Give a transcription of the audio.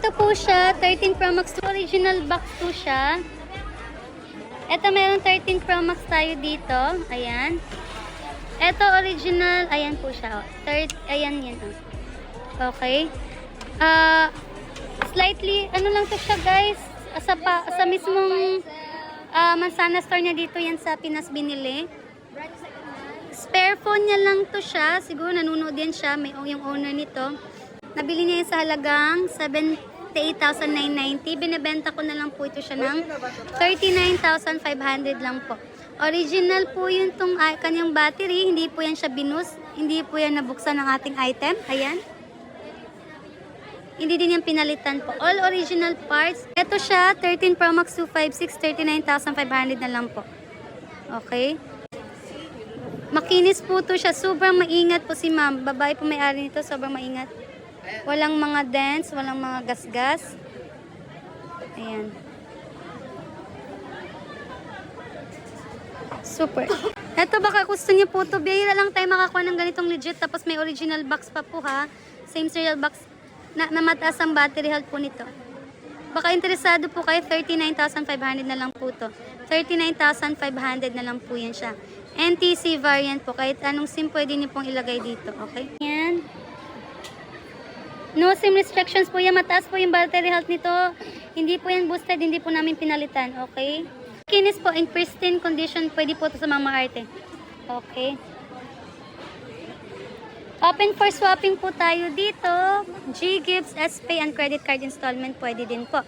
Ito po siya, 13 Pro Max 2. Original box po siya. Ito meron 13 Pro Max tayo dito. Ayan. Ito original, ayan po siya. Ayan yan. Okay. Slightly, ano lang to siya guys. Sa mismong Mansana store niya dito yan sa Pinas binili. Spare phone niya lang to siya. Siguro nanonood din siya. May yung owner nito. Nabili niya yan sa halagang 78,990. Binibenta ko na lang po ito siya ng 39,500 lang po. Original po yun tong kanyang battery. Hindi po yan siya binus. Hindi po yan nabuksan ng ating item. Ayan. Hindi din yan pinalitan po. All original parts. Ito siya, 13 Pro Max 256, 39,500 na lang po. Okay. Makinis po to siya. Sobrang maingat po si ma'am. Babae po may-ari nito. Sobrang maingat. Walang mga dents, walang mga gasgas. Ayan. Super. Ito baka gusto niyo po to. Bihira lang tayo makakuha ng ganitong legit. Tapos may original box pa po ha. Same serial box na mataas ang battery health po nito. Baka interesado po kayo, 39,500 na lang po to. 39,500 na lang po yan siya. NTC variant po. Kahit anong SIM pwede niyo pong ilagay dito. Okay? Yan. No SIM restrictions po yan. Mataas po yung battery health nito. Hindi po yan boosted. Hindi po namin pinalitan. Okay? Kinis po in pristine condition. Pwede po ito sa mga maarte. Okay? Open for swapping po tayo dito. G-Gifts, S-Pay, and credit card installment pwede din po.